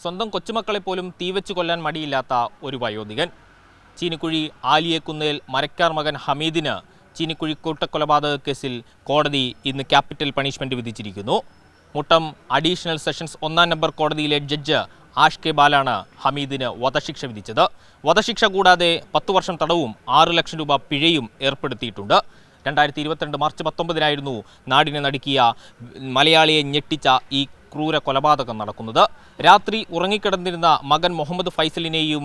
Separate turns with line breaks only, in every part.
സ്വന്തം കൊച്ചുമക്കളെ പോലും തീവച്ച് കൊല്ലാൻ മടിയില്ലാത്ത ഒരു വയോധികൻ. ചീനിക്കുഴി ആലിയക്കുന്നേൽ മരക്കാർ മകൻ ഹമീദിന് ചീനിക്കുഴി കൂട്ടക്കൊലപാതക കേസിൽ കോടതി ഇന്ന് ക്യാപിറ്റൽ പണിഷ്മെന്റ് വിധിച്ചിരിക്കുന്നു. മുട്ടം അഡീഷണൽ സെഷൻസ് 1-ാം നമ്പർ കോടതിയിലെ ജഡ്ജ് ആഷ് കെ ബാലാണ് ഹമീദിന് വധശിക്ഷ വിധിച്ചത്. വധശിക്ഷ കൂടാതെ 10 വർഷം തടവും 6 ലക്ഷം രൂപ പിഴയും ഏർപ്പെടുത്തിയിട്ടുണ്ട്. 2022 മാർച്ച് 19-നായിരുന്നു നാടിനെ നടുക്കിയ മലയാളിയെ ഞെട്ടിച്ച ഈ ക്രൂര കൊലപാതകം നടക്കുന്നത്. രാത്രി ഉറങ്ങിക്കിടന്നിരുന്ന മകൻ മുഹമ്മദ് ഫൈസലിനെയും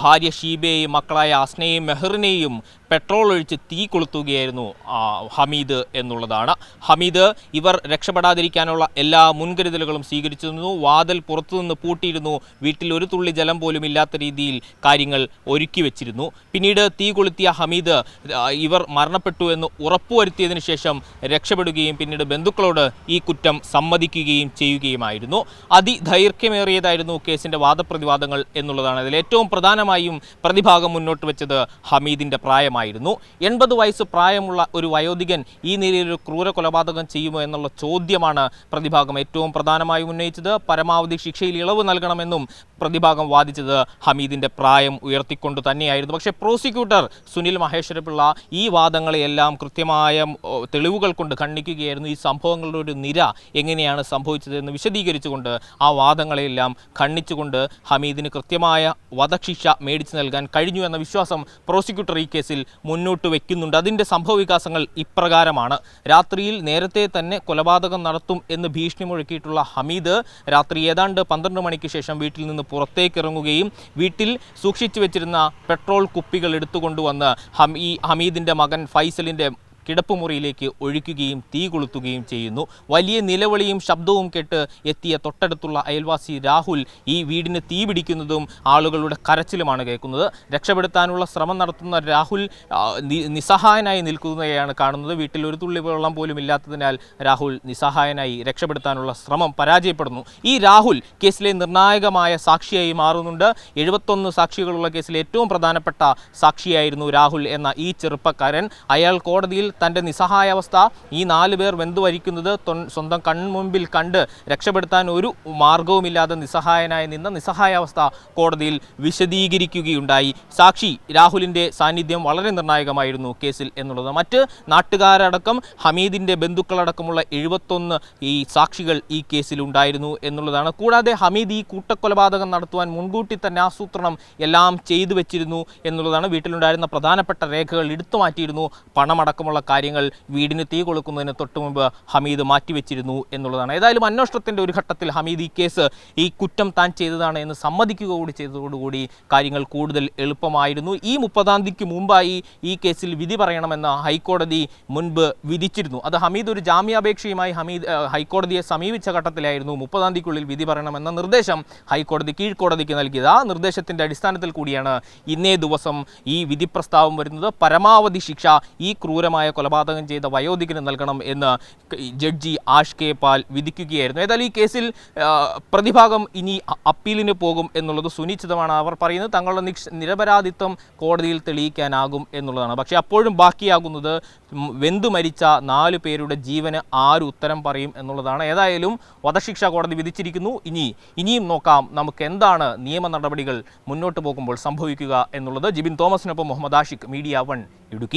ഭാര്യ ഷീബയെയും മക്കളായ അസ്നയെയും മെഹറിനെയും പെട്രോൾ ഒഴിച്ച് തീ കൊളുത്തുകയായിരുന്നു ഹമീദ് എന്നുള്ളതാണ്. ഹമീദ് ഇവർ രക്ഷപ്പെടാതിരിക്കാനുള്ള എല്ലാ മുൻകരുതലുകളും സ്വീകരിച്ചിരുന്നു. വാതിൽ പുറത്തുനിന്ന് പൂട്ടിയിരുന്നു. വീട്ടിൽ ഒരു തുള്ളി ജലം പോലും ഇല്ലാത്ത രീതിയിൽ കാര്യങ്ങൾ ഒരുക്കി വെച്ചിരുന്നു. പിന്നീട് തീ കൊളുത്തിയ ഹമീദ് ഇവർ മരണപ്പെട്ടു എന്ന് ഉറപ്പുവരുത്തിയതിനു ശേഷം രക്ഷപ്പെടുകയും പിന്നീട് ബന്ധുക്കളോട് ഈ കുറ്റം സമ്മതിക്കുകയും ചെയ്യുകയുമായിരുന്നു. അതിദൈർഘ്യമേറിയതായിരുന്നു കേസിൻ്റെ വാദപ്രതിവാദങ്ങൾ എന്നുള്ളതാണ്. അതിൽ ഏറ്റവും പ്രധാനമായും പ്രതിഭാഗം മുന്നോട്ട് വെച്ചത് ഹമീദിൻ്റെ പ്രായമായിരുന്നു. 80 വയസ്സ് പ്രായമുള്ള ഒരു വയോധികൻ ഈ നിലയിലൊരു ക്രൂര കൊലപാതകം ചെയ്യുമോ എന്നുള്ള ചോദ്യമാണ് പ്രതിഭാഗം ഏറ്റവും പ്രധാനമായും ഉന്നയിച്ചത്. പരമാവധി ശിക്ഷയിൽ ഇളവ് നൽകണമെന്നും പ്രതിഭാഗം വാദിച്ചത് ഹമീദിൻ്റെ പ്രായം ഉയർത്തിക്കൊണ്ട് തന്നെയായിരുന്നു. പക്ഷേ പ്രോസിക്യൂട്ടർ സുനിൽ മഹേശ്വരപിള്ള ഈ വാദങ്ങളെയെല്ലാം കൃത്യമായ തെളിവുകൾ കൊണ്ട് ഖണ്ഡിക്കുകയായിരുന്നു. ഈ സംഭവങ്ങളുടെ ഒരു നിര എങ്ങനെയാണ് സംഭവിച്ചതെന്ന് വിശദീകരിച്ചുകൊണ്ട് ആ വാദങ്ങളെയെല്ലാം ഖണ്ഡിച്ചുകൊണ്ട് ഹമീദിന് കൃത്യമായ വധശിക്ഷ മേടിച്ചു നൽകാൻ കഴിഞ്ഞു എന്ന വിശ്വാസം പ്രോസിക്യൂട്ടർ ഈ കേസിൽ മുന്നോട്ട് വയ്ക്കുന്നുണ്ട്. അതിൻ്റെ സംഭവവികാസങ്ങൾ ഇപ്രകാരമാണ്. രാത്രിയിൽ നേരത്തെ തന്നെ കൊലപാതകം നടത്തും എന്ന് ഭീഷണി മുഴക്കിയിട്ടുള്ള ഹമീദ് രാത്രി ഏതാണ്ട് 12 മണിക്ക് ശേഷം വീട്ടിൽ നിന്ന് പുറത്തേക്കിറങ്ങുകയും വീട്ടിൽ സൂക്ഷിച്ചു വെച്ചിരുന്ന പെട്രോൾ കുപ്പികൾ എടുത്തുകൊണ്ടുവന്ന് ഈ ഹമീദിൻ്റെ മകൻ ഫൈസലിൻ്റെ കിടപ്പുമുറിയിലേക്ക് ഒഴിക്കുകയും തീ കൊളുത്തുകയും ചെയ്യുന്നു. വലിയ നിലവിളിയും ശബ്ദവും കേട്ട് എത്തിയ തൊട്ടടുത്തുള്ള അയൽവാസി രാഹുൽ ഈ വീടിന് തീ പിടിക്കുന്നതും ആളുകളുടെ കരച്ചിലുമാണ് കേൾക്കുന്നത്. രക്ഷപ്പെടുത്താനുള്ള ശ്രമം നടത്തുന്ന രാഹുൽ നിസ്സഹായനായി നിൽക്കുന്നതാണ് കാണുന്നത്. വീട്ടിൽ ഒരു തുള്ളി വെള്ളം പോലും ഇല്ലാത്തതിനാൽ രാഹുൽ നിസ്സഹായനായി രക്ഷപ്പെടുത്താനുള്ള ശ്രമം പരാജയപ്പെടുന്നു. ഈ രാഹുൽ കേസിലെ നിർണായകമായ സാക്ഷിയായി മാറുന്നുണ്ട്. 71 സാക്ഷികളുള്ള കേസിലെ ഏറ്റവും പ്രധാനപ്പെട്ട സാക്ഷിയായിരുന്നു രാഹുൽ എന്ന ഈ ചെറുപ്പക്കാരൻ. അയാൾ കോടതിയിൽ തൻ്റെ നിസ്സഹായാവസ്ഥ ഈ 4 പേർ വെന്തുവരിക്കുന്നത് സ്വന്തം കൺമുമ്പിൽ കണ്ട് രക്ഷപ്പെടുത്താൻ ഒരു മാർഗവുമില്ലാതെ നിസ്സഹായനായി നിന്ന നിസ്സഹായാവസ്ഥ കോടതിയിൽ വിശദീകരിക്കുകയുണ്ടായി. സാക്ഷി രാഹുലിൻ്റെ സാന്നിധ്യം വളരെ നിർണായകമായിരുന്നു കേസിൽ എന്നുള്ളത്. മറ്റ് നാട്ടുകാരടക്കം ഹമീദിൻ്റെ ബന്ധുക്കളടക്കമുള്ള 71 ഈ സാക്ഷികൾ ഈ കേസിലുണ്ടായിരുന്നു എന്നുള്ളതാണ്. കൂടാതെ ഹമീദ് ഈ കൂട്ടക്കൊലപാതകം നടത്തുവാൻ മുൻകൂട്ടി തന്നെ ആസൂത്രണം എല്ലാം ചെയ്തു വെച്ചിരുന്നു എന്നുള്ളതാണ്. വീട്ടിലുണ്ടായിരുന്ന പ്രധാനപ്പെട്ട രേഖകൾ എടുത്തു മാറ്റിയിരുന്നു. പണമടക്കമുള്ള കാര്യങ്ങൾ വീടിന് തീ കൊളുക്കുന്നതിന് തൊട്ട് മുമ്പ് ഹമീദ് മാറ്റിവെച്ചിരുന്നു എന്നുള്ളതാണ്. ഏതായാലും അന്വേഷണത്തിൻ്റെ ഒരു ഘട്ടത്തിൽ ഹമീദ് ഈ കേസ് ഈ കുറ്റം താൻ ചെയ്തതാണ് എന്ന് സമ്മതിക്കുക കൂടി ചെയ്തതോടുകൂടി കാര്യങ്ങൾ കൂടുതൽ എളുപ്പമായിരുന്നു. ഈ 30-ാം തീയതിക്ക് മുമ്പായി ഈ കേസിൽ വിധി പറയണമെന്ന് ഹൈക്കോടതി മുൻപ് വിധിച്ചിരുന്നു. അത് ഹമീദ് ഒരു ജാമ്യാപേക്ഷയുമായി ഹൈക്കോടതിയെ സമീപിച്ച ഘട്ടത്തിലായിരുന്നു 30-ാം തീയതിക്കുള്ളിൽ വിധി പറയണമെന്ന നിർദ്ദേശം ഹൈക്കോടതി കീഴ്ക്കോടതിക്ക് നൽകിയത്. ആ നിർദ്ദേശത്തിൻ്റെ അടിസ്ഥാനത്തിൽ കൂടിയാണ് ഇന്നേ ദിവസം ഈ വിധി പ്രസ്താവം വരുന്നത്. പരമാവധി ശിക്ഷ ഈ ക്രൂരമായ കൊലപാതകം ചെയ്ത വയോധികന് നൽകണം എന്ന് ജഡ്ജി ആഷ് കെ പാൽ വിധിക്കുകയായിരുന്നു. ഏതായാലും ഈ കേസിൽ പ്രതിഭാഗം ഇനി അപ്പീലിന് പോകും എന്നുള്ളത് സുനിശ്ചിതമാണ്. അവർ പറയുന്നത് തങ്ങളുടെ നിരപരാധിത്വം കോടതിയിൽ തെളിയിക്കാനാകും എന്നുള്ളതാണ്. പക്ഷേ അപ്പോഴും ബാക്കിയാകുന്നത് വെന്തു മരിച്ച 4 പേരുടെ ജീവന് ആര് ഉത്തരം പറയും എന്നുള്ളതാണ്. ഏതായാലും വധശിക്ഷ കോടതി വിധിച്ചിരിക്കുന്നു. ഇനിയും നോക്കാം നമുക്ക് എന്താണ് നിയമ നടപടികൾ മുന്നോട്ട് പോകുമ്പോൾ സംഭവിക്കുക എന്നുള്ളത്. ജിബിൻ തോമസിനൊപ്പം മുഹമ്മദ് ആഷിഖ്, മീഡിയ 1 ഇടുക്കി.